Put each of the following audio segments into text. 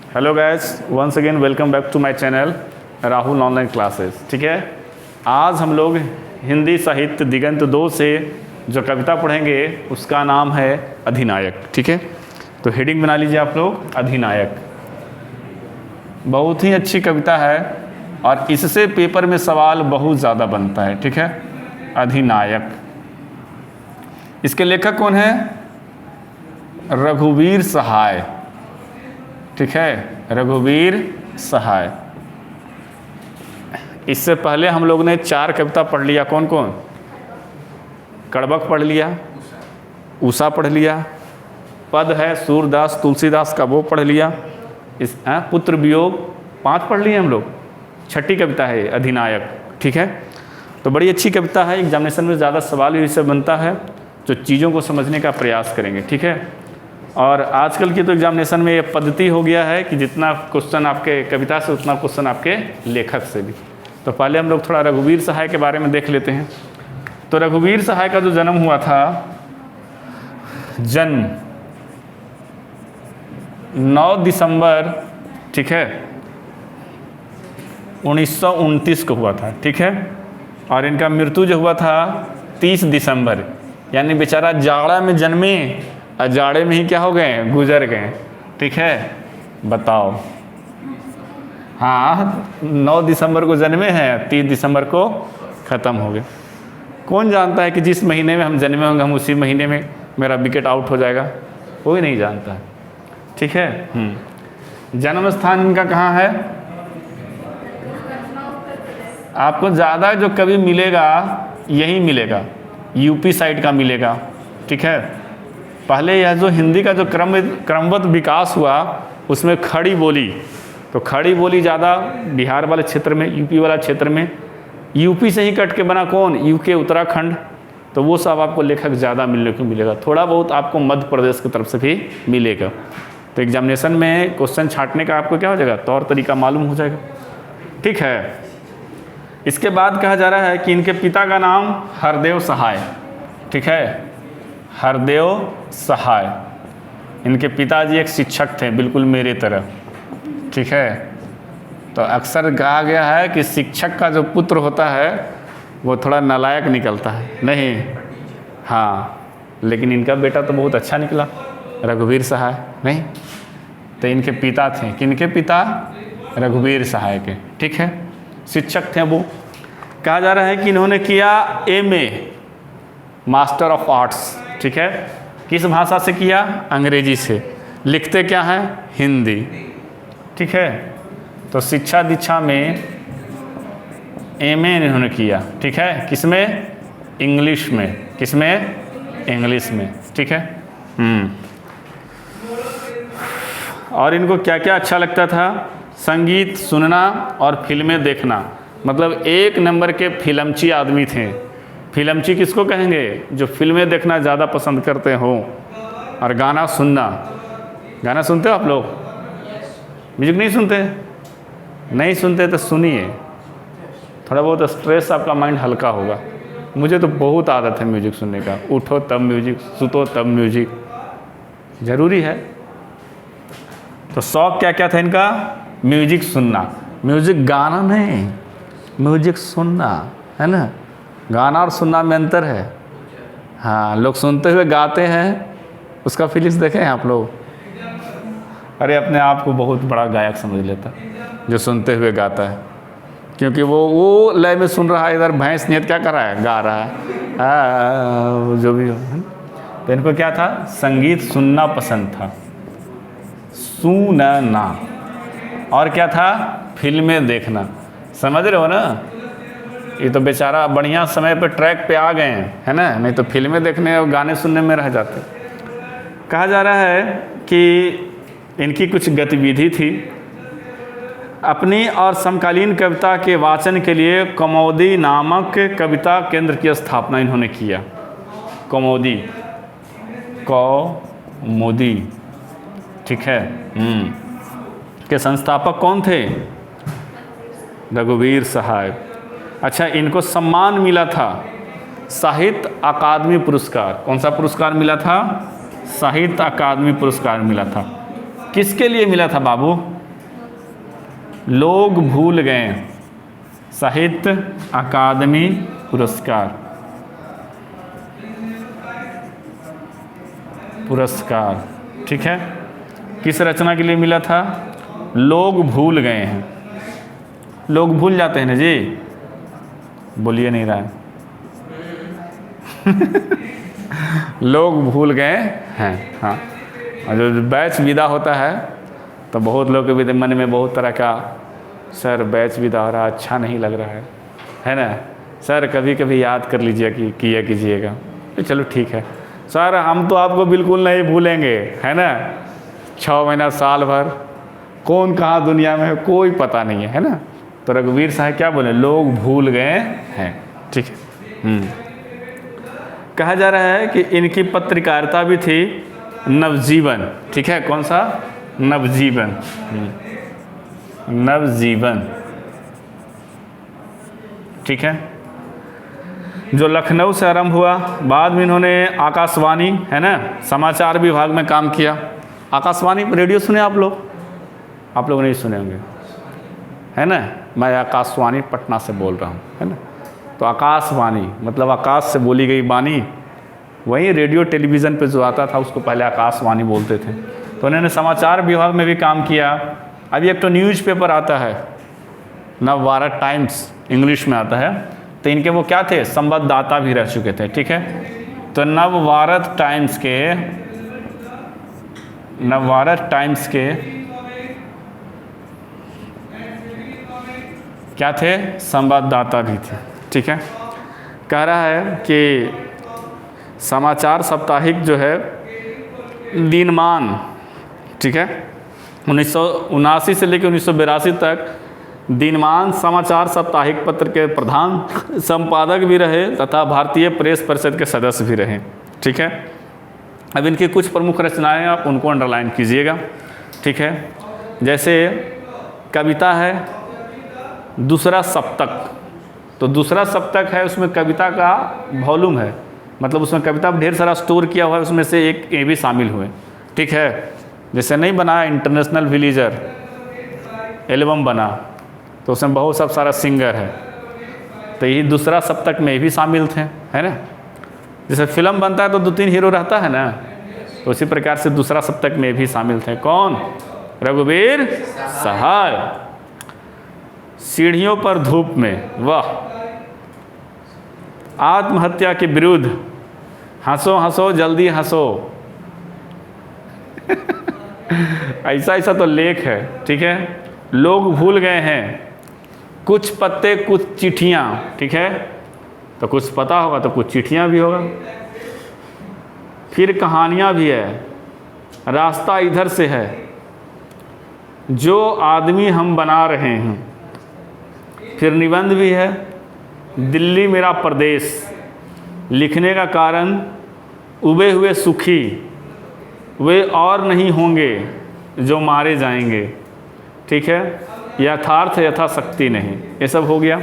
Hello guys, once again welcome back to my channel Rahul online classes. ठीक है, आज हम लोग हिंदी साहित्य दिगंत 2 से जो कविता पढ़ेंगे उसका नाम है अधिनायक। ठीक है, तो हेडिंग बना लीजिए आप लोग, अधिनायक। बहुत ही अच्छी कविता है और इससे पेपर में सवाल बहुत ज़्यादा बनता है। ठीक है, अधिनायक। इसके लेखक कौन है? रघुवीर सहाय। ठीक है, रघुवीर सहाय। इससे पहले हम लोग ने 4 कविता पढ़ लिया। कौन कौन? कड़बक पढ़ लिया, उषा पढ़ लिया, पद है सूरदास तुलसीदास का, वो पढ़ लिया। इस पुत्र वियोग 5 पढ़ लिए हम लोग। 6ठी कविता है अधिनायक। ठीक है, तो बड़ी अच्छी कविता है। एग्जामिनेशन में ज़्यादा सवाल भी इससे बनता है, जो चीज़ों को समझने का प्रयास करेंगे। ठीक है, और आजकल की तो एग्जामिनेशन में ये पद्धति हो गया है कि जितना क्वेश्चन आपके कविता से उतना क्वेश्चन आपके लेखक से भी। तो पहले हम लोग थोड़ा रघुवीर सहाय के बारे में देख लेते हैं। तो रघुवीर सहाय का जो जन्म हुआ था, जन्म 9 दिसंबर, ठीक है, 1929 को हुआ था। ठीक है, और इनका मृत्यु जो हुआ था 30 दिसंबर, यानी बेचारा जाड़ा में जन्मे और जाड़े में ही क्या हो गए, गुजर गए। ठीक है, बताओ। हाँ, 9 दिसंबर को जन्मे हैं, 30 दिसंबर को ख़त्म हो गए। कौन जानता है कि जिस महीने में हम जन्मे होंगे हम उसी महीने में मेरा विकेट आउट हो जाएगा? कोई नहीं जानता है। ठीक है, जन्म स्थान इनका कहाँ है? आपको ज़्यादा जो कभी मिलेगा यही मिलेगा, यूपी साइड का मिलेगा। ठीक है, पहले यह जो हिंदी का जो क्रमबद्ध विकास हुआ उसमें खड़ी बोली, तो खड़ी बोली ज़्यादा बिहार वाले क्षेत्र में, यूपी वाला क्षेत्र में। यूपी से ही कट के बना कौन? यूके, उत्तराखंड। तो वो सब आपको लेखक ज़्यादा मिलने को मिलेगा। थोड़ा बहुत आपको मध्य प्रदेश की तरफ से भी मिलेगा। तो एग्जामिनेशन में क्वेश्चन छांटने का आपको क्या हो जाएगा, तौर तरीका मालूम हो जाएगा। ठीक है, इसके बाद कहा जा रहा है कि इनके पिता का नाम हरदेव सहाय। ठीक है, हरदेव सहाय। इनके पिताजी एक शिक्षक थे, बिल्कुल मेरे तरह। ठीक है, तो अक्सर कहा गया है कि शिक्षक का जो पुत्र होता है वो थोड़ा नालायक निकलता है। नहीं, हाँ, लेकिन इनका बेटा तो बहुत अच्छा निकला, रघुवीर सहाय। नहीं, तो इनके पिता थे, किनके पिता? रघुवीर सहाय के। ठीक है, शिक्षक थे वो। कहा जा रहा है कि इन्होंने किया MA, मास्टर ऑफ आर्ट्स। ठीक है, किस भाषा से किया? अंग्रेजी से। लिखते क्या हैं? हिंदी। ठीक है, तो शिक्षा दीक्षा में MA इन्होंने किया। ठीक है, किसमें? इंग्लिश में। किसमें? इंग्लिश में। ठीक है, और इनको क्या क्या अच्छा लगता था? संगीत सुनना और फिल्में देखना। मतलब 1 नंबर के फिल्मची आदमी थे। फिल्मची किसको कहेंगे? जो फिल्में देखना ज़्यादा पसंद करते हो और गाना सुनना। गाना सुनते हो आप लोग? म्यूजिक नहीं सुनते? नहीं सुनते तो सुनिए, थोड़ा बहुत स्ट्रेस आपका माइंड हल्का होगा। मुझे तो बहुत आदत है म्यूजिक सुनने का। उठो तब म्यूजिक, सुतो तब म्यूजिक, ज़रूरी है। तो शौक़ क्या क्या था इनका? म्यूजिक सुनना। म्यूजिक गाना नहीं, म्यूजिक सुनना, है ना। गाना और सुनना में अंतर है। हाँ, लोग सुनते हुए गाते हैं, उसका फीलिंग्स देखें आप लोग। अरे अपने आप को बहुत बड़ा गायक समझ लेता जो सुनते हुए गाता है, क्योंकि वो लय में सुन रहा है, इधर भैंस नियत क्या कर रहा है? गा रहा है। जो भी हो, तो इनको क्या था? संगीत सुनना पसंद था, सुनना। और क्या था? फिल्में देखना। समझ रहे हो ना? ये तो बेचारा बढ़िया समय पे ट्रैक पे आ गए हैं, है ना, नहीं तो फिल्में देखने और गाने सुनने में रह जाते। कहा जा रहा है कि इनकी कुछ गतिविधि थी। अपनी और समकालीन कविता के वाचन के लिए कौमुदी नामक कविता केंद्र की स्थापना इन्होंने किया। कौमुदी, कौमुदी। ठीक है, के संस्थापक कौन थे? रघुवीर सहाय। अच्छा, इनको सम्मान मिला था साहित्य अकादमी पुरस्कार। कौन सा पुरस्कार मिला था? साहित्य अकादमी पुरस्कार मिला था। किसके लिए मिला था बाबू? लोग भूल गए साहित्य अकादमी पुरस्कार। पुरस्कार, ठीक है, किस रचना के लिए मिला था? लोग भूल गए हैं। लोग भूल जाते हैं ना जी, बोलिए नहीं रहा है। लोग भूल गए हैं, हाँ। और जो बैच विदा होता है तो बहुत लोग के मन में बहुत तरह का, सर बैच विदा हो रहा, अच्छा नहीं लग रहा है ना सर, कभी कभी याद कर लीजिए कि किया कीजिएगा। तो चलो ठीक है सर, हम तो आपको बिल्कुल नहीं भूलेंगे, है ना। 6 महीना साल भर कौन कहाँ दुनिया में है कोई पता नहीं है ना। तो रघुवीर साहब क्या बोले? लोग भूल गए हैं, ठीक है। कहा जा रहा है कि इनकी पत्रकारिता भी थी नवजीवन, ठीक है। कौन सा? नवजीवन। नवजीवन, ठीक है, जो लखनऊ से आरंभ हुआ। बाद में इन्होंने आकाशवाणी, है ना, समाचार विभाग में काम किया। आकाशवाणी रेडियो सुने आप लोग? आप लोग नहीं सुने होंगे, है ना। मैं आकाशवाणी पटना से बोल रहा हूँ, है ना। तो आकाशवाणी मतलब आकाश से बोली गई वाणी, वहीं रेडियो टेलीविज़न पे जो आता था उसको पहले आकाशवाणी बोलते थे। तो उन्होंने समाचार विभाग में भी काम किया। अभी एक तो न्यूज़पेपर आता है नवभारत टाइम्स, इंग्लिश में आता है, तो इनके वो क्या थे? संवाददाता भी रह चुके थे, ठीक है। तो नवभारत टाइम्स के क्या थे? संवाददाता भी थे, ठीक है। कह रहा है कि समाचार साप्ताहिक जो है दिनमान, ठीक है, 1979 से लेकर 1982 तक दिनमान समाचार साप्ताहिक पत्र के प्रधान संपादक भी रहे तथा भारतीय प्रेस परिषद के सदस्य भी रहे, ठीक है। अब इनकी कुछ प्रमुख रचनाएं आप उनको अंडरलाइन कीजिएगा, ठीक है। जैसे कविता है दूसरा सप्तक, तो दूसरा सप्तक है, उसमें कविता का वॉल्यूम है, मतलब उसमें कविता ढेर सारा स्टोर किया हुआ है, उसमें से एक ये भी शामिल हुए, ठीक है। जैसे नहीं बना इंटरनेशनल विलेजर एल्बम बना, तो उसमें बहुत सब सारा सिंगर है, तो यही दूसरा सप्तक में भी शामिल थे, है ना। जैसे फिल्म बनता है तो 2-3 हीरो रहता है ना, तो उसी प्रकार से दूसरा सप्तक में भी शामिल थे। कौन? रघुवीर साहब। सीढ़ियों पर धूप में, वाह। आत्महत्या के विरुद्ध, हंसो हंसो जल्दी हंसो। ऐसा तो लेख है, ठीक है। लोग भूल गए हैं, कुछ पत्ते कुछ चिट्ठियाँ, ठीक है, तो कुछ पता होगा तो कुछ चिट्ठियाँ भी होगा। फिर कहानियाँ भी है, रास्ता इधर से है, जो आदमी हम बना रहे हैं। फिर निबंध भी है, दिल्ली मेरा प्रदेश, लिखने का कारण उबे हुए सुखी वे और नहीं होंगे जो मारे जाएंगे, ठीक है। यथार्थ यथाशक्ति नहीं, ये सब हो गया।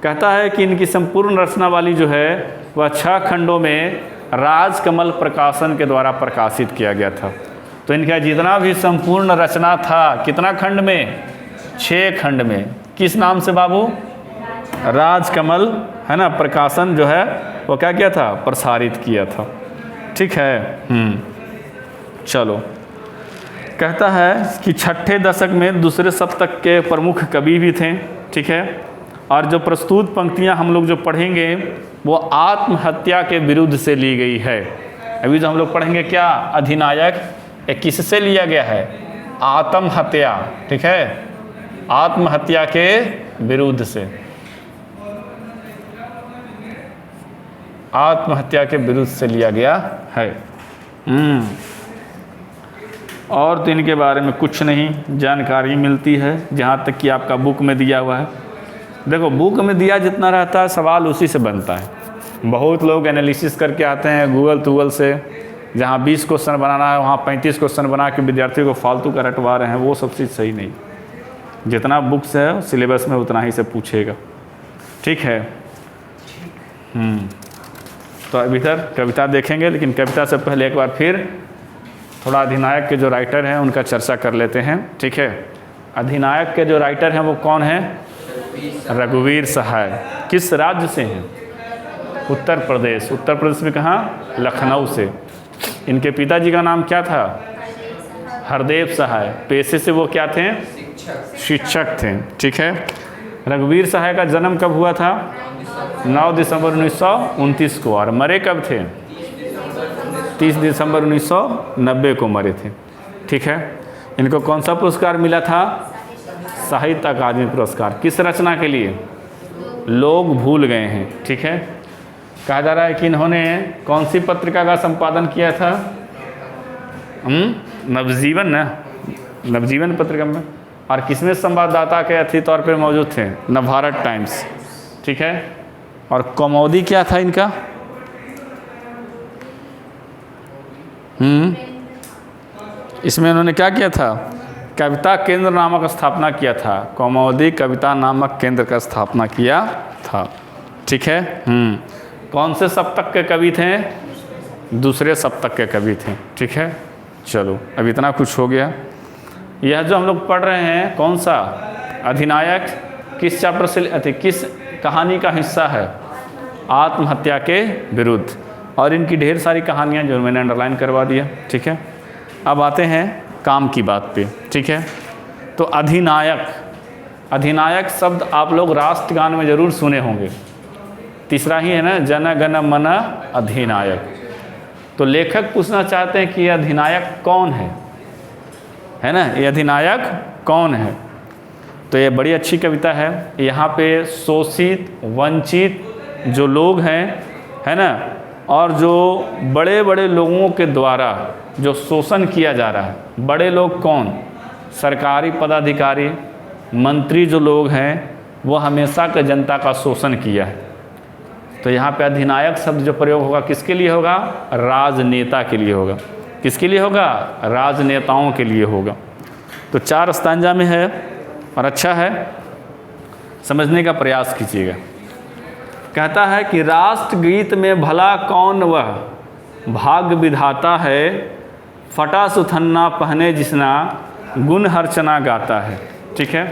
कहता है कि इनकी संपूर्ण रचना वाली जो है वह 6 खंडों में राजकमल प्रकाशन के द्वारा प्रकाशित किया गया था। तो इनका जितना भी संपूर्ण रचना था कितना खंड में? 6 खंड में। किस नाम से बाबू? राजकमल, है ना, प्रकाशन जो है वो क्या किया था? प्रसारित किया था, ठीक है। चलो, कहता है कि 6ठे दशक में दूसरे सप्तक के प्रमुख कवि भी थे, ठीक है। और जो प्रस्तुत पंक्तियां हम लोग जो पढ़ेंगे वो आत्महत्या के विरुद्ध से ली गई है। अभी जो हम लोग पढ़ेंगे क्या? अधिनायक, ये किससे लिया गया है? आत्महत्या, ठीक है, आत्महत्या के विरुद्ध से, आत्महत्या के विरुद्ध से लिया गया है। और तो इनके बारे में कुछ नहीं जानकारी मिलती है, जहाँ तक कि आपका बुक में दिया हुआ है। देखो, बुक में दिया जितना रहता है सवाल उसी से बनता है। बहुत लोग एनालिसिस करके आते हैं गूगल से, जहाँ 20 क्वेश्चन बनाना है वहाँ 35 क्वेश्चन बना के विद्यार्थियों को फालतू का रटवा रहे हैं, वो सब चीज़ सही नहीं। जितना बुक्स है सिलेबस में उतना ही से पूछेगा, ठीक है। तो अब इधर कविता देखेंगे, लेकिन कविता से पहले एक बार फिर थोड़ा अधिनायक के जो राइटर हैं उनका चर्चा कर लेते हैं, ठीक है। अधिनायक के जो राइटर हैं वो कौन हैं? रघुवीर सहाय। किस राज्य से हैं? उत्तर प्रदेश। उत्तर प्रदेश में कहाँ? लखनऊ से। इनके पिताजी का नाम क्या था? हरदेव सहाय। पेशे से वो क्या थे? शिक्षक थे। ठीक है। रघुवीर सहाय का जन्म कब हुआ था? 9 दिसंबर 1929 को। और मरे कब थे? 30 दिसंबर 1990 को मरे थे। ठीक है। इनको कौन सा पुरस्कार मिला था? साहित्य अकादमी पुरस्कार। किस रचना के लिए? लोग भूल गए हैं। ठीक है। कहा जा रहा है कि इन्होंने कौन सी पत्रिका का संपादन किया था? नवजीवन ना, नवजीवन पत्रिका में। और किसमें संवाददाता के अतिथि तौर पर मौजूद थे? नवभारत टाइम्स। ठीक है। और कौमुदी क्या था इनका? इसमें इन्होंने क्या किया था? कविता केंद्र नामक स्थापना किया था। कौमुदी कविता नामक केंद्र का स्थापना किया था। ठीक है। कौन से सप्तक के कवि थे? दूसरे सप्तक के कवि थे। ठीक है। चलो, अब इतना कुछ हो गया। यह जो हम लोग पढ़ रहे हैं कौन सा? अधिनायक किस चैप्टर से, किस कहानी का हिस्सा है? आत्महत्या के विरुद्ध। और इनकी ढेर सारी कहानियाँ जो मैंने अंडरलाइन करवा दिया। ठीक है। अब आते हैं काम की बात पे। ठीक है। तो अधिनायक, अधिनायक शब्द आप लोग राष्ट्रगान में ज़रूर सुने होंगे। तीसरा ही है ना, जन गण मन अधिनायक। तो लेखक पूछना चाहते हैं कि ये अधिनायक कौन है ना? ये अधिनायक कौन है? तो ये बड़ी अच्छी कविता है। यहाँ पे शोषित वंचित जो लोग हैं, है ना, और जो बड़े बड़े लोगों के द्वारा जो शोषण किया जा रहा है। बड़े लोग कौन? सरकारी पदाधिकारी, मंत्री जो लोग हैं, वो हमेशा के जनता का शोषण किया है। तो यहाँ पे अधिनायक शब्द जो प्रयोग होगा किसके लिए होगा? राजनेता के लिए होगा। किसके लिए होगा? राजनेताओं के लिए होगा। तो 4 स्तांजा में है और अच्छा है, समझने का प्रयास कीजिएगा। कहता है कि राष्ट्रगीत में भला कौन वह भाग्य विधाता है, फटा सुथन्ना पहने जिसना गुण हर्चना गाता है। ठीक है।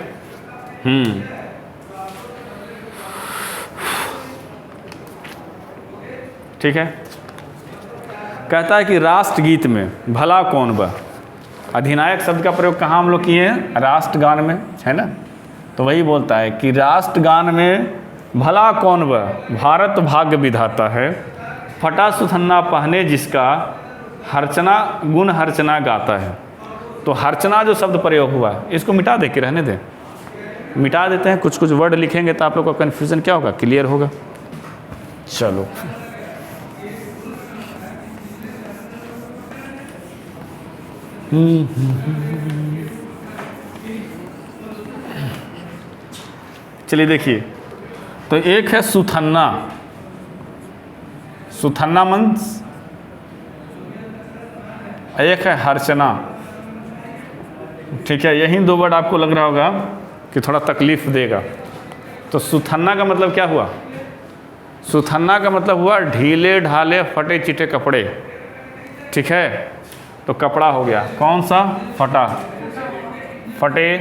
ठीक है। कहता है कि राष्ट्रगीत में भला कौन वह। अधिनायक शब्द का प्रयोग कहाँ हम लोग किए हैं? राष्ट्रगान में, है ना। तो वही बोलता है कि राष्ट्रगान में भला कौन वह भारत भाग्य विधाता है, फटा सुथन्ना पहने जिसका हर्चना गुण हर्चना गाता है। तो हर्चना जो शब्द प्रयोग हुआ है इसको मिटा दे के रहने दें, मिटा देते हैं। कुछ कुछ वर्ड लिखेंगे तो आप लोग का कन्फ्यूज़न क्या होगा? क्लियर होगा। चलो, चलिए देखिए। तो एक है सुथन्ना, सुथन्ना मंस, एक है हर्चना। ठीक है। यही 2 वर्ड आपको लग रहा होगा कि थोड़ा तकलीफ देगा। तो सुथन्ना का मतलब क्या हुआ? सुथन्ना का मतलब हुआ ढीले ढाले फटे चिटे कपड़े। ठीक है। तो कपड़ा हो गया कौन सा? फटा, फटे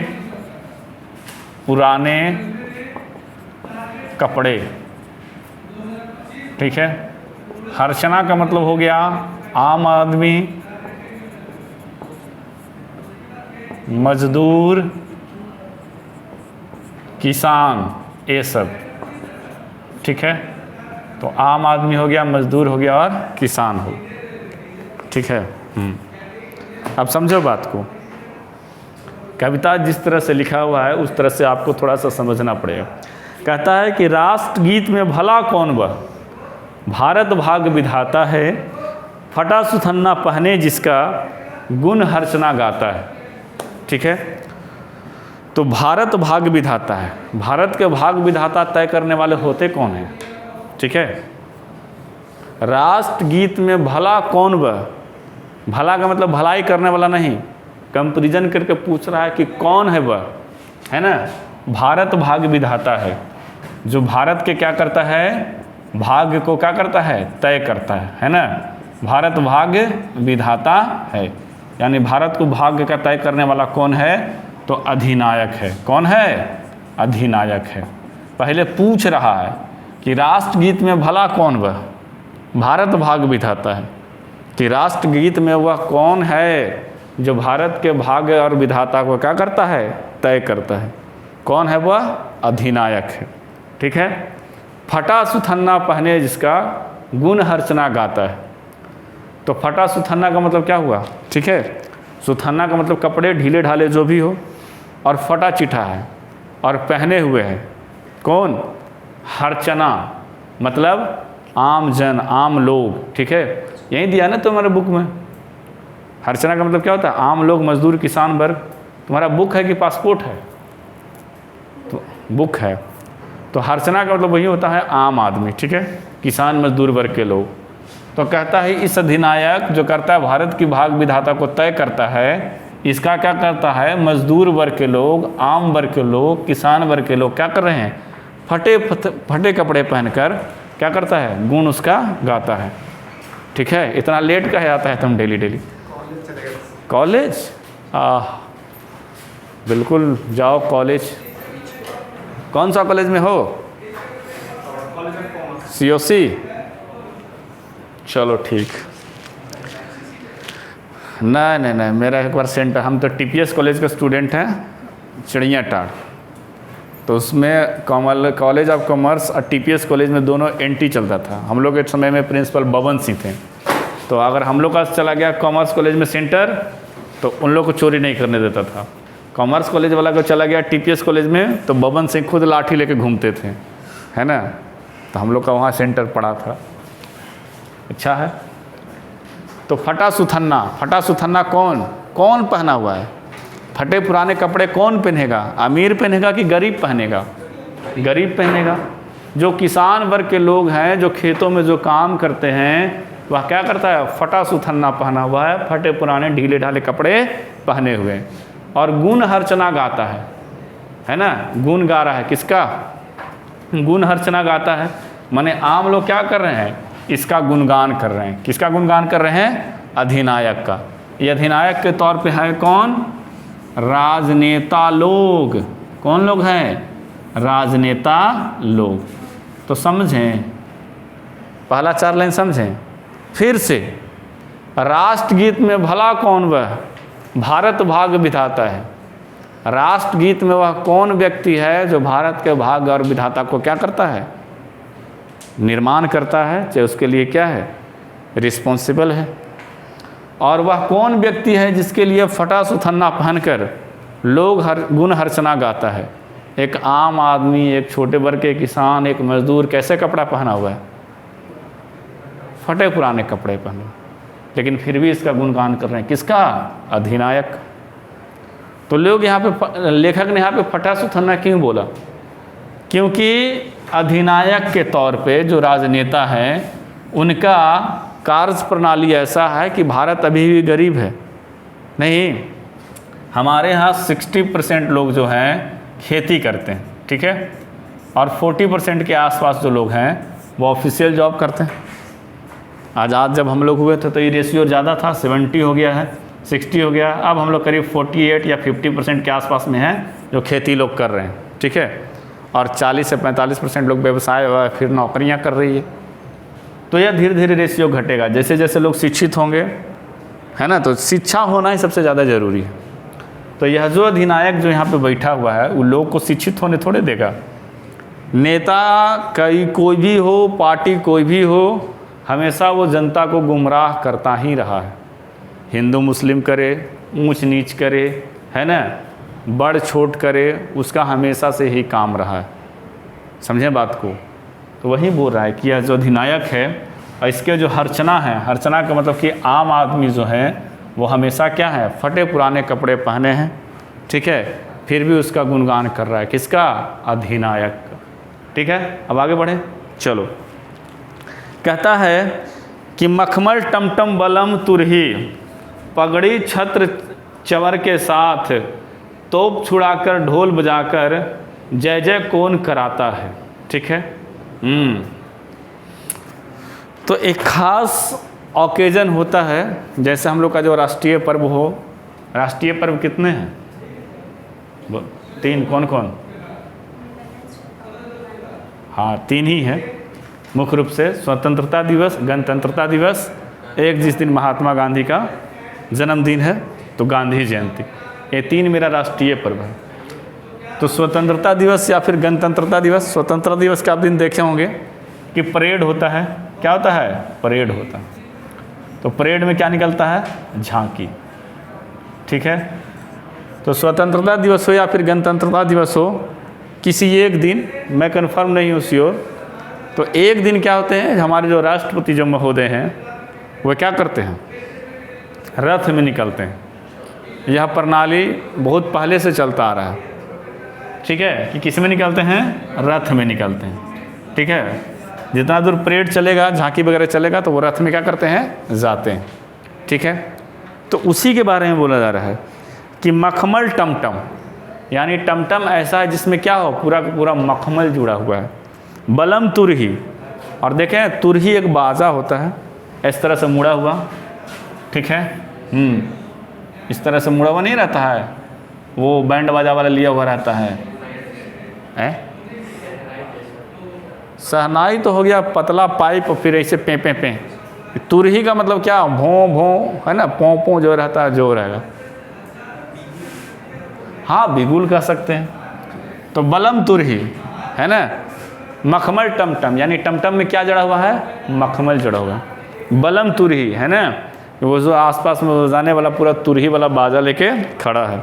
पुराने कपड़े। ठीक है। हर्चना का मतलब हो गया आम आदमी, मजदूर, किसान, ये सब। ठीक है। तो आम आदमी हो गया, मजदूर हो गया और किसान हो। ठीक है। अब समझो बात को। कविता जिस तरह से लिखा हुआ है उस तरह से आपको थोड़ा सा समझना पड़ेगा। कहता है कि राष्ट्रगीत में भला कौन वह भारत भाग्य विधाता है, फटा सुथन्ना पहने जिसका गुण हर्चना गाता है। ठीक है। तो भारत भाग्य विधाता है। भारत के भाग्य विधाता तय करने वाले होते कौन हैं? ठीक है। राष्ट्रगीत में भला कौन वह, भला का मतलब भलाई करने वाला नहीं, कंपैरिजन करके पूछ रहा है कि कौन है वह, है ना। भारत भाग्य विधाता है, जो भारत के क्या करता है? भाग्य को क्या करता है? तय करता है ना। भारत भाग्य विधाता है, यानी भारत को भाग्य का तय करने वाला कौन है? तो अधिनायक है। कौन है? अधिनायक है। पहले पूछ रहा है कि राष्ट्रगीत में भला कौन वह भारत भाग विधाता है, कि राष्ट्रगीत में वह कौन है जो भारत के भाग्य और विधाता को क्या करता है? तय करता है। कौन है वह? अधिनायक है। ठीक है। फटा सुथन्ना पहने जिसका गुण हर्चना गाता है। तो फटा सुथन्ना का मतलब क्या हुआ? ठीक है, सुथन्ना का मतलब कपड़े ढीले ढाले जो भी हो, और फटा चिठा है और पहने हुए है कौन? हर्चना मतलब आम जन, आम लोग। ठीक है, यही दिया ना तुम्हारे बुक में। हर्चना का मतलब क्या होता है? आम लोग, मजदूर, किसान वर्ग। तुम्हारा बुक है कि पासपोर्ट है? तो बुक है। तो हर्चना का मतलब वही होता है आम आदमी। ठीक है, किसान मजदूर वर्ग के लोग। तो कहता है इस अधिनायक जो करता है भारत की भाग विधाता को तय करता है, इसका क्या करता है? मजदूर वर्ग के लोग, आम वर्ग के लोग, किसान वर्ग के लोग क्या कर रहे हैं? फटे कपड़े पहनकर क्या करता है? गुण उसका गाता है। ठीक है। इतना लेट कहे आता है तुम डेली? कॉलेज? बिल्कुल जाओ कॉलेज। कौन सा कॉलेज में हो? COC? चलो ठीक। नहीं, मेरा एक बार सेंटर, हम तो TPS कॉलेज के स्टूडेंट हैं, चिड़िया टाड़। तो उसमें कॉलेज ऑफ कॉमर्स और TPS कॉलेज में दोनों NT चलता था। हम लोग के समय में प्रिंसिपल बबन सिंह थे। तो अगर हम लोग का चला गया कॉमर्स कॉलेज में सेंटर, तो उन लोग को चोरी नहीं करने देता था। कॉमर्स कॉलेज वाला को चला गया TPS कॉलेज में, तो बबन सिंह खुद लाठी लेके घूमते थे, है ना। तो हम लोग का वहाँ सेंटर पड़ा था। अच्छा है। तो फटा सुथन्ना कौन पहना हुआ है? फटे पुराने कपड़े कौन पहनेगा? अमीर पहनेगा कि गरीब पहनेगा? गरीब पहनेगा। जो किसान वर्ग के लोग हैं, जो खेतों में जो काम करते हैं, वह क्या करता है? फटा सुथन्ना पहना हुआ है, फटे पुराने ढीले ढाले कपड़े पहने हुए, और गुण हर्चना गाता है ना। गुण गा रहा है। किसका? गुण हर्चना गाता है। माने आम लोग क्या कर रहे हैं? इसका गुणगान कर रहे हैं। किसका गुणगान कर रहे हैं? अधिनायक का। ये अधिनायक के तौर पे है कौन? राजनेता लोग। कौन लोग हैं? राजनेता लोग। तो समझें, पहला 4 लाइन समझें फिर से। राष्ट्रगीत में भला कौन वह भारत भाग विधाता है। राष्ट्रगीत में वह कौन व्यक्ति है जो भारत के भाग्य और विधाता को क्या करता है? निर्माण करता है, चाहे उसके लिए क्या है? रिस्पॉन्सिबल है। और वह कौन व्यक्ति है जिसके लिए फटा सुथन्ना पहनकर लोग गुण हर्चना गाता है? एक आम आदमी, एक छोटे वर्ग के किसान, एक मजदूर कैसे कपड़ा पहना हुआ है? फटे पुराने कपड़े पहने, लेकिन फिर भी इसका गुणगान कर रहे हैं। किसका? अधिनायक। तो लोग यहाँ पे, लेखक ने यहाँ पे फटा सुथन्ना क्यों बोला? क्योंकि अधिनायक के तौर पे जो राजनेता हैं, उनका कार्य प्रणाली ऐसा है कि भारत अभी भी गरीब है। नहीं, हमारे यहाँ 60% लोग जो हैं खेती करते हैं। ठीक है, और 40% के आसपास जो लोग हैं वो ऑफिशियल जॉब करते हैं। आज जब हम लोग हुए थे तो ये रेशियो ज़्यादा था, 70 हो गया है, 60 हो गया। अब हम लोग करीब 48 या 50% के आसपास में हैं जो खेती लोग कर रहे हैं। ठीक है, और 40 से 45% लोग व्यवसाय व फिर नौकरियां कर रही है। तो यह धीरे धीरे रेशियो घटेगा जैसे जैसे लोग शिक्षित होंगे, है ना। तो शिक्षा होना ही सबसे ज़्यादा ज़रूरी है। तो यह जो अधिनायक जो यहाँ पे बैठा हुआ है, वो लोग को शिक्षित होने थोड़े देगा। नेता कोई भी हो, पार्टी कोई भी हो, हमेशा वो जनता को गुमराह करता ही रहा है। हिंदू मुस्लिम करे, ऊंच नीच करे, है ना, बड़ छोट करे, उसका हमेशा से ही काम रहा है। समझें बात को। तो वही बोल रहा है कि यह जो अधिनायक है, और इसके जो हर्चना है, हर्चना का मतलब कि आम आदमी जो है वो हमेशा क्या है? फटे पुराने कपड़े पहने हैं। ठीक है, फिर भी उसका गुणगान कर रहा है। किसका? अधिनायक का। ठीक है, अब आगे बढ़े। चलो, कहता है कि मखमल टमटम बलम तुरही, पगड़ी छत्र चवर के साथ, तोप छुड़ाकर ढोल बजाकर जय जय कौन कराता है। ठीक है। तो एक खास ओकेजन होता है, जैसे हम लोग का जो राष्ट्रीय पर्व हो। राष्ट्रीय पर्व कितने हैं? तीन कौन कौन? हाँ, तीन ही है मुख्य रूप से, स्वतंत्रता दिवस, गणतंत्रता दिवस, एक जिस दिन महात्मा गांधी का जन्मदिन है तो गांधी जयंती। ये तीन मेरा राष्ट्रीय पर्व है। तो स्वतंत्रता दिवस या फिर गणतंत्रता दिवस, स्वतंत्रता दिवस के आप दिन देखे होंगे कि परेड होता है। क्या होता है? परेड होता है। तो परेड में क्या निकलता है? झांकी। ठीक है। तो स्वतंत्रता दिवस हो या फिर गणतंत्रता दिवस हो, किसी एक दिन, मैं कन्फर्म नहीं हूँ श्योर, तो एक दिन क्या होते हैं, हमारे जो राष्ट्रपति जो महोदय हैं वो क्या करते हैं? रथ में निकलते हैं। यह प्रणाली बहुत पहले से चलता आ रहा है। ठीक है, कि किस में निकलते हैं? रथ में निकलते हैं। ठीक है, जितना दूर परेड चलेगा, झांकी वगैरह चलेगा, तो वो रथ में क्या करते हैं? जाते हैं। ठीक है, तो उसी के बारे में बोला जा रहा है कि मखमल टमटम, यानी टमटम ऐसा है जिसमें क्या हो? पूरा का पूरा मखमल जुड़ा हुआ है। बलम तुरही, और देखें तुरही एक बाजा होता है, इस तरह से मुड़ा हुआ। ठीक है, इस तरह से मुड़ा हुआ नहीं रहता है, वो बैंड बाजा वाला लिया हुआ रहता है। शहनाई तो हो गया पतला पाइप, फिर ऐसे पे पे पे। तुरही का मतलब क्या? भों भों है ना, पों पों जो रहता है, जो रहेगा। हाँ, बिगुल कह सकते हैं। तो बलम तुरही है ना। मखमल टमटम, यानी टमटम में क्या जड़ा हुआ है? मखमल जड़ा हुआ है। बलम तुरही है ना, वो जो आसपास में बजाने वाला पूरा तुरही वाला बाजा लेके खड़ा है।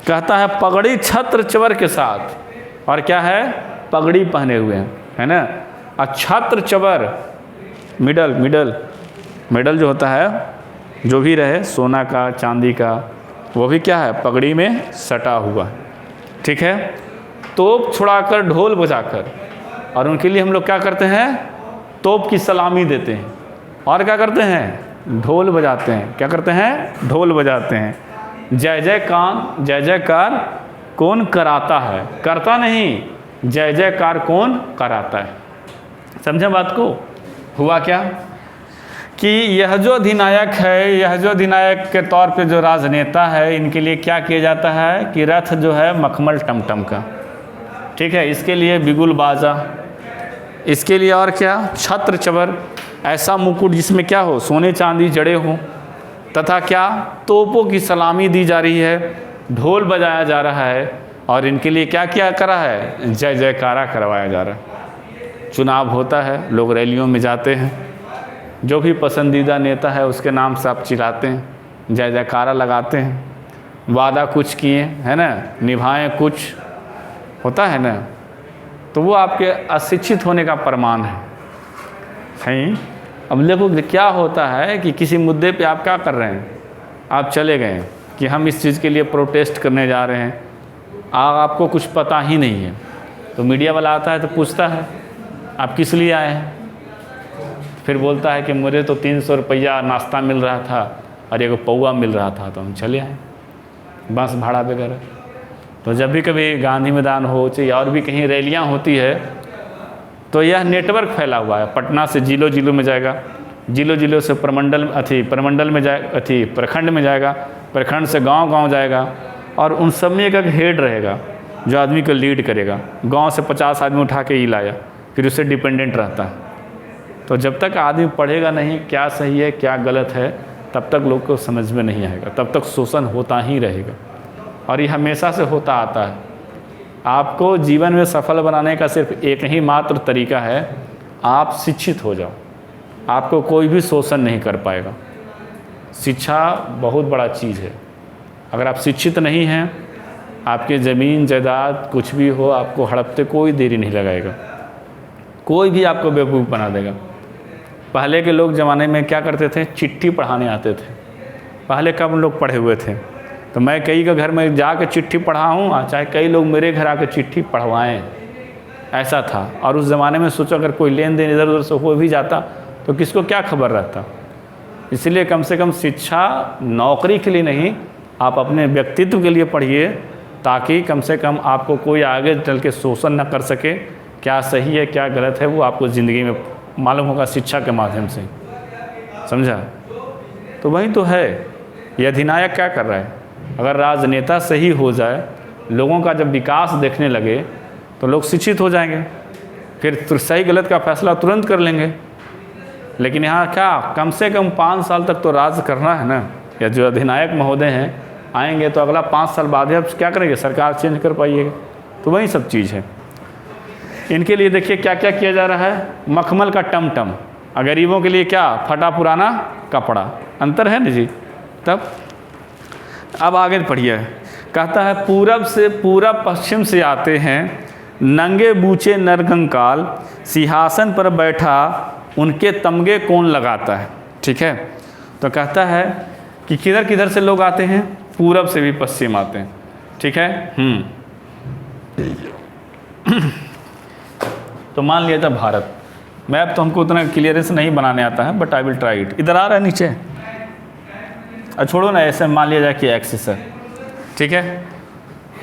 कहता है पगड़ी छत्र चवर के साथ, और क्या है? पगड़ी पहने हुए हैं, है ना। और छत्र चवर, मिडल मिडल मिडल जो होता है, जो भी रहे, सोना का, चांदी का, वो भी क्या है? पगड़ी में सटा हुआ। ठीक है, तोप छुड़ाकर, ढोल बजाकर, और उनके लिए हम लोग क्या करते हैं? तोप की सलामी देते हैं। और क्या करते हैं? ढोल बजाते हैं। क्या करते हैं? ढोल बजाते हैं। जय जयकार, जय जयकार कौन कराता है? करता नहीं, जय जयकार कौन कराता है। समझे बात को? हुआ क्या कि यह जो अधिनायक है, यह जो अधिनायक के तौर पे जो राजनेता है, इनके लिए क्या किया जाता है कि रथ जो है मखमल टमटम का। ठीक है, इसके लिए बिगुल बाजा, इसके लिए और क्या? छत्र चवर, ऐसा मुकुट जिसमें क्या हो? सोने चांदी जड़े हों, तथा क्या? तोपों की सलामी दी जा रही है, ढोल बजाया जा रहा है, और इनके लिए क्या किया करा है? जय जयकारा करवाया जा रहा है। चुनाव होता है, लोग रैलियों में जाते हैं, जो भी पसंदीदा नेता है उसके नाम से आप चिल्लाते हैं, जय जयकारा लगाते हैं। वादा कुछ किए, है ना, निभाएं कुछ, होता है ना, तो वो आपके अशिक्षित होने का प्रमाण है। सही। अब देखो क्या होता है कि किसी मुद्दे पे आप क्या कर रहे हैं? आप चले गए कि हम इस चीज़ के लिए प्रोटेस्ट करने जा रहे हैं, आपको कुछ पता ही नहीं है, तो मीडिया वाला आता है तो पूछता है आप किस लिए आए हैं? फिर बोलता है कि मुझे तो 300 रुपया नाश्ता मिल रहा था और एक पौवा मिल रहा था, तो हम चले आए, बस भाड़ा वगैरह। तो जब भी कभी गांधी मैदान हो, चाहे और भी कहीं रैलियां होती है, तो यह नेटवर्क फैला हुआ है। पटना से जिलों जिलों में जाएगा, जिलों जिलों से प्रमंडल में जाए, प्रखंड में जाएगा, प्रखंड से गांव गांव जाएगा, और उन सब में एक हेड रहेगा जो आदमी को लीड करेगा। गांव से 50 आदमी उठा के ही लाया, फिर उससे डिपेंडेंट रहता है। तो जब तक आदमी पढ़ेगा नहीं क्या सही है क्या गलत है, तब तक लोग को समझ में नहीं आएगा, तब तक शोषण होता ही रहेगा, और ये हमेशा से होता आता है। आपको जीवन में सफल बनाने का सिर्फ एक ही मात्र तरीका है, आप शिक्षित हो जाओ, आपको कोई भी शोषण नहीं कर पाएगा। शिक्षा बहुत बड़ा चीज़ है। अगर आप शिक्षित नहीं हैं, आपके ज़मीन जायदाद कुछ भी हो, आपको हड़पते कोई देरी नहीं लगाएगा, कोई भी आपको बेवकूफ़ बना देगा। पहले के लोग ज़माने में क्या करते थे? चिट्ठी पढ़ाने आते थे। पहले कब लोग पढ़े हुए थे? तो मैं कई के घर में जाकर चिट्ठी पढ़ा हूँ, चाहे कई लोग मेरे घर आकर चिट्ठी पढ़वाएं, ऐसा था। और उस ज़माने में सोचो अगर कोई लेन देन इधर उधर से हो भी जाता तो किसको क्या खबर रहता। इसलिए कम से कम शिक्षा नौकरी के लिए नहीं, आप अपने व्यक्तित्व के लिए पढ़िए, ताकि कम से कम आपको कोई आगे चल के शोषण न कर सके। क्या सही है क्या गलत है वो आपको ज़िंदगी में मालूम होगा शिक्षा के माध्यम से। समझा? तो वही तो है, ये अधिनायक क्या कर रहा है? अगर राजनेता सही हो जाए लोगों का जब विकास देखने लगे तो लोग शिक्षित हो जाएंगे, फिर सही गलत का फैसला तुरंत कर लेंगे। लेकिन यहाँ क्या कम से कम 5 साल तक तो राज करना है ना। या जो अधिनायक महोदय हैं आएंगे तो अगला 5 साल बाद अब क्या करेंगे, सरकार चेंज कर पाइएगा। तो वही सब चीज़ है। इनके लिए देखिए क्या क्या किया जा रहा है, मखमल का टमटम, और गरीबों के लिए क्या, फटा पुराना कपड़ा। अंतर है ना जी। तब अब आगे पढ़िए, कहता है पूरब से पूरब पश्चिम से आते हैं नंगे बूचे नरकंकाल, सिंहासन पर बैठा उनके तमगे कौन लगाता है। ठीक है, तो कहता है कि किधर किधर से लोग आते हैं, पूरब से भी पश्चिम आते हैं। ठीक है। तो मान लिया था भारत, मैप तो हमको उतना क्लियरेंस नहीं बनाने आता है, but I will try it. इधर आ रहा है नीचे, और छोड़ो ना, ऐसे मान लिया जाए कि एक्सिस है। ठीक है,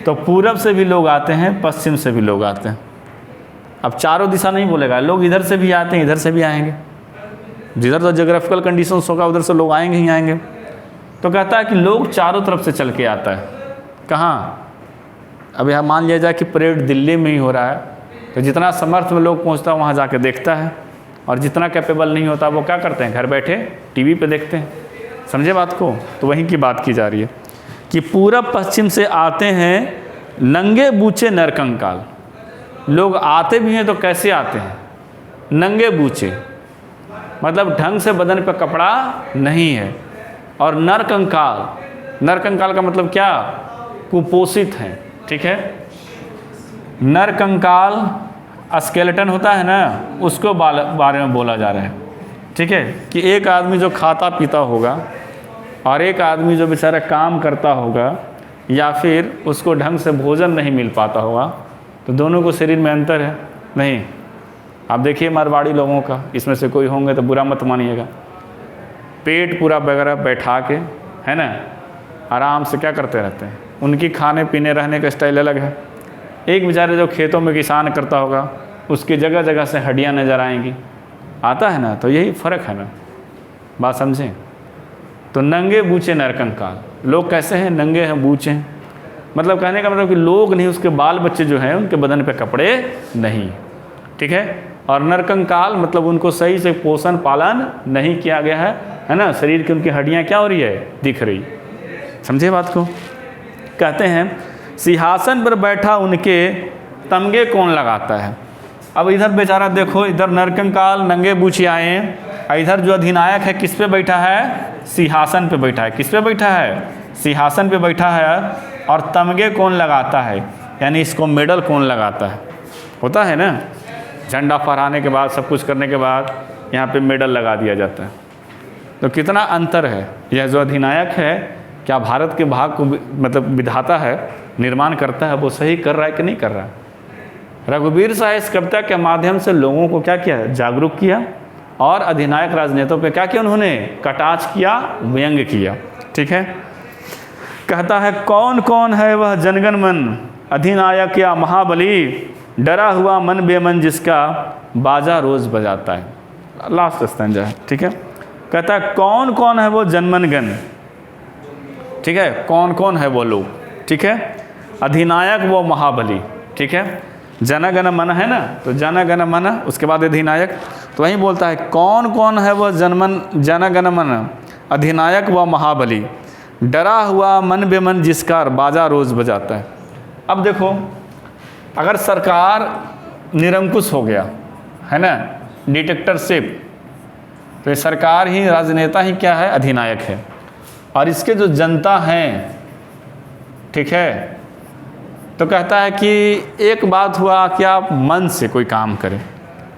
तो पूरब से भी लोग आते हैं, पश्चिम से भी लोग आते हैं। अब चारों दिशा नहीं बोलेगा, लोग इधर से भी आते हैं, इधर से भी आएंगे। जिधर तो जोग्राफिकल कंडीशंस होगा उधर से लोग आएंगे ही आएंगे। तो कहता है कि लोग चारों तरफ से चल के आता है। कहाँ, अब यहाँ मान लिया जाए कि परेड दिल्ली में ही हो रहा है, तो जितना समर्थ में लोग पहुँचता है वहाँ जाके देखता है, और जितना कैपेबल नहीं होता वो क्या करते हैं, घर बैठे टीवी पे देखते हैं। समझे बात को। तो वहीं की बात की जा रही है कि पूरब पश्चिम से आते हैं नंगे बूचे नरकंकाल। लोग आते भी हैं तो कैसे आते हैं, नंगे बूचे, मतलब ढंग से बदन पे कपड़ा नहीं है। और नरकंकाल, नरकंकाल का मतलब क्या, कुपोषित हैं। ठीक है, नरकंकाल स्केलेटन होता है ना, उसको बारे में बोला जा रहा है। ठीक है, कि एक आदमी जो खाता पीता होगा और एक आदमी जो बेचारा काम करता होगा, या फिर उसको ढंग से भोजन नहीं मिल पाता होगा, तो दोनों को शरीर में अंतर है नहीं। आप देखिए मारवाड़ी लोगों का, इसमें से कोई होंगे तो बुरा मत मानिएगा, पेट पूरा वगैरह बैठा के, है ना, आराम से क्या करते रहते हैं। उनकी खाने पीने रहने का स्टाइल अलग है। एक बेचारे जो खेतों में किसान करता होगा, उसकी जगह जगह से हड्डियाँ नज़र आएंगी, आता है ना। तो यही फ़र्क है ना, बात समझें। तो नंगे बूचे नरकंकाल, लोग कैसे हैं, नंगे हैं, बूचे हैं। मतलब कहने का मतलब कि लोग नहीं, उसके बाल बच्चे जो हैं उनके बदन पे कपड़े नहीं। ठीक है, और नरकंकाल मतलब उनको सही से पोषण पालन नहीं किया गया है ना। शरीर की उनकी हड्डियाँ क्या हो रही है, दिख रही। समझे बात को। कहते हैं सिंहासन पर बैठा उनके तमगे कौन लगाता है। अब इधर बेचारा देखो, इधर नरकंकाल नंगे बूचे आए हैं, और इधर जो अधिनायक है किस पे बैठा है, सिंहासन पे बैठा है। किस पे बैठा है, सिंहासन पे बैठा है। और तमगे कौन लगाता है, यानी इसको मेडल कौन लगाता है। होता है ना, झंडा फहराने के बाद, सब कुछ करने के बाद यहाँ पे मेडल लगा दिया जाता है। तो कितना अंतर है। यह जो अधिनायक है, क्या भारत के भाग को मतलब विधाता है, निर्माण करता है, वो सही कर रहा है कि नहीं कर रहा है। रघुवीर शाह इस कविता के माध्यम से लोगों को क्या किया, जागरूक किया, और अधिनायक राजनेताओं पे क्या किया, उन्होंने कटाक्ष किया, व्यंग्य किया। ठीक है, कहता है कौन कौन है वह जनगण मन, अधिनायक या महाबली, डरा हुआ मन बेमन जिसका बाजा रोज बजाता है। लास्ट स्तंजा है। ठीक है, कहता है कौन कौन है वो जनमनगण। ठीक है, कौन कौन है वो लोग। ठीक है, अधिनायक वो महाबली। ठीक है, जनगण मन है ना, तो जनगण मन, उसके बाद अधिनायक। तो वहीं बोलता है कौन कौन है वो जनगण मन, अधिनायक व महाबली, डरा हुआ मन बेमन जिसका बाजा रोज बजाता है। अब देखो, अगर सरकार निरंकुश हो गया है ना, डिक्टेटरशिप, तो ये सरकार ही, राजनेता ही क्या है, अधिनायक है। और इसके जो जनता हैं, ठीक है, तो कहता है कि एक बात हुआ कि आप मन से कोई काम करें।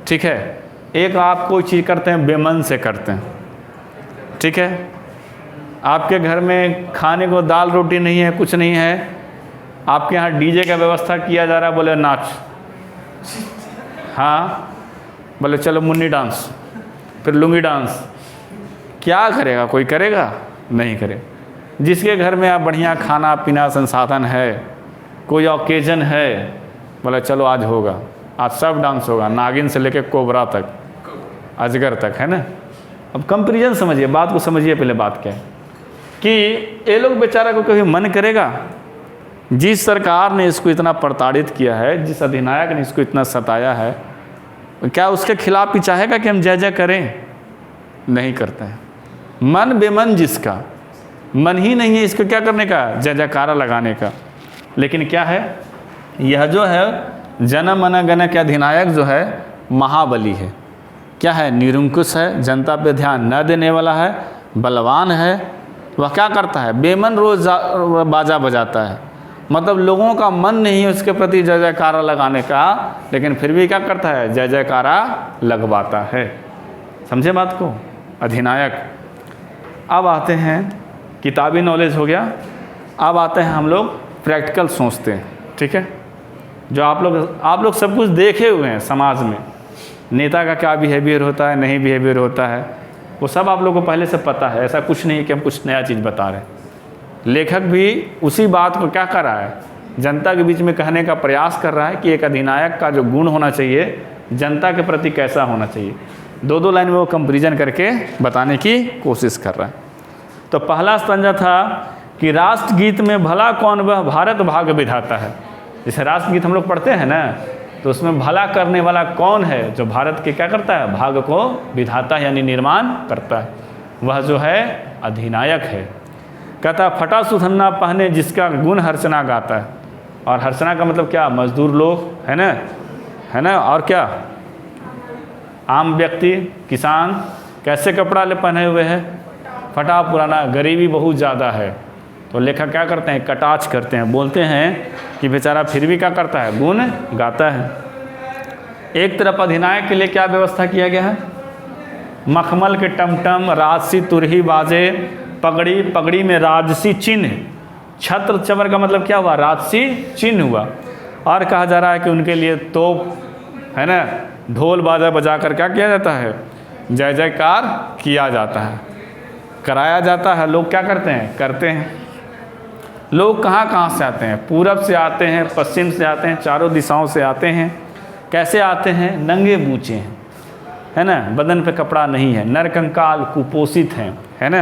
ठीक है, एक आप कोई चीज़ करते हैं बेमन से करते हैं। ठीक है, आपके घर में खाने को दाल रोटी नहीं है, कुछ नहीं है, आपके यहाँ डीजे का व्यवस्था किया जा रहा है, बोले नाच, हाँ, बोले चलो मुन्नी डांस, फिर लुंगी डांस। क्या करेगा, कोई करेगा नहीं करे। जिसके घर में आप बढ़िया खाना पीना संसाधन है, कोई ओकेजन है, बोले चलो आज होगा, आज सब डांस होगा, नागिन से लेके कोबरा तक, अजगर तक, है ना। अब कंपेरिजन समझिए, बात को समझिए। पहले बात क्या है कि ये लोग बेचारा को कभी मन करेगा, जिस सरकार ने इसको इतना प्रताड़ित किया है, जिस अधिनायक ने इसको इतना सताया है, क्या उसके खिलाफ भी चाहेगा कि हम जय जय करें? नहीं करते हैं। मन बेमन जिसका, मन ही नहीं है इसको क्या करने का, जय जयकारा लगाने का। लेकिन क्या है, यह जो है जन मन गण के अधिनायक जो है महाबली है। क्या है, निरंकुश है, जनता पे ध्यान न देने वाला है, बलवान है। वह क्या करता है, बेमन रोज बाजा बजाता है, मतलब लोगों का मन नहीं है उसके प्रति जय जयकारा लगाने का, लेकिन फिर भी क्या करता है, जय जयकारा लगवाता है। समझे बात को, अधिनायक। अब आते हैं, किताबी नॉलेज हो गया, अब आते हैं हम लोग प्रैक्टिकल सोचते हैं। ठीक है, जो आप लोग सब कुछ देखे हुए हैं समाज में, नेता का क्या बिहेवियर होता है, नहीं बिहेवियर होता है, वो सब आप लोगों को पहले से पता है। ऐसा कुछ नहीं कि हम कुछ नया चीज़ बता रहे हैं। लेखक भी उसी बात को क्या कर रहा है, जनता के बीच में कहने का प्रयास कर रहा है कि एक अधिनायक का जो गुण होना चाहिए, जनता के प्रति कैसा होना चाहिए। दो लाइन में वो कंपैरिजन करके बताने की कोशिश कर रहा है। तो पहला स्तंजा था कि राष्ट्रगीत में भला कौन वह भारत भाग विधाता है। जैसे राष्ट्रगीत हम लोग पढ़ते हैं ना, तो उसमें भला करने वाला कौन है, जो भारत के क्या करता है, भाग को विधाता यानी निर्माण करता है, वह जो है अधिनायक है। कहता फटा सुथन्ना पहने जिसका गुण हर्षना गाता है। और हर्षना का मतलब क्या, मजदूर लोग है ना, और क्या, आम व्यक्ति, किसान कैसे कपड़ा ले पहने हुए हैं, फटा पुराना, गरीबी बहुत ज़्यादा है। तो लेखक क्या करते हैं, कटाक्ष करते हैं, बोलते हैं कि बेचारा फिर भी क्या करता है, गुण गाता है। एक तरफ अधिनायक के लिए क्या व्यवस्था किया गया है, मखमल के टमटम, राजसी तुरही बाजे, पगड़ी में राजसी चिन्ह, छत्र चवर का मतलब क्या हुआ, राजसी चिन्ह हुआ। और कहा जा रहा है कि उनके लिए तोप है ना, ढोल बाजा बजा कर क्या किया जाता है, जय जयकार किया जाता है, कराया जाता है। लोग क्या करते हैं, लोग कहाँ से आते हैं, पूरब से आते हैं, पश्चिम से आते हैं, चारों दिशाओं से आते हैं। कैसे आते हैं, नंगे बूचे हैं, है ना, बदन पे कपड़ा नहीं है, नरकंकाल कुपोषित हैं, है ना।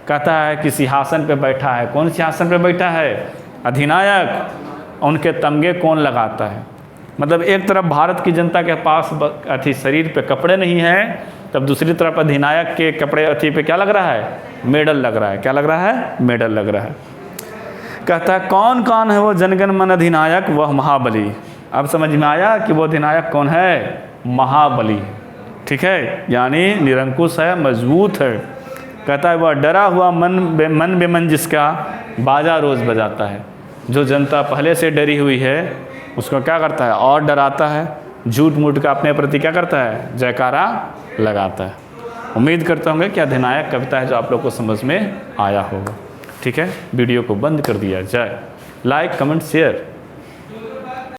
कहता है कि सिंहासन पे बैठा है, कौन सिंहासन पे बैठा है, अधिनायक। उनके तमगे कौन लगाता है, मतलब एक तरफ भारत की जनता के पास शरीर पे कपड़े नहीं हैं, तब दूसरी तरफ अधिनायक के कपड़े पे क्या लग रहा है, मेडल लग रहा है। क्या लग रहा है, मेडल लग रहा है। कहता है कौन कौन है वो जनगण मन अधिनायक, वह महाबली। अब समझ में आया कि वो अधिनायक कौन है, महाबली। ठीक है, यानी निरंकुश है, मजबूत है। कहता है वह डरा हुआ मन बेमन जिसका बाजा रोज़ बजाता है। जो जनता पहले से डरी हुई है उसको क्या करता है, और डराता है, झूठ मूठ का अपने प्रति क्या करता है, जयकारा लगाता है। उम्मीद करता हूँ कि अधिनायक कविता है जो आप लोग को समझ में आया होगा। ठीक है, वीडियो को बंद कर दिया जाए। Like, comment, share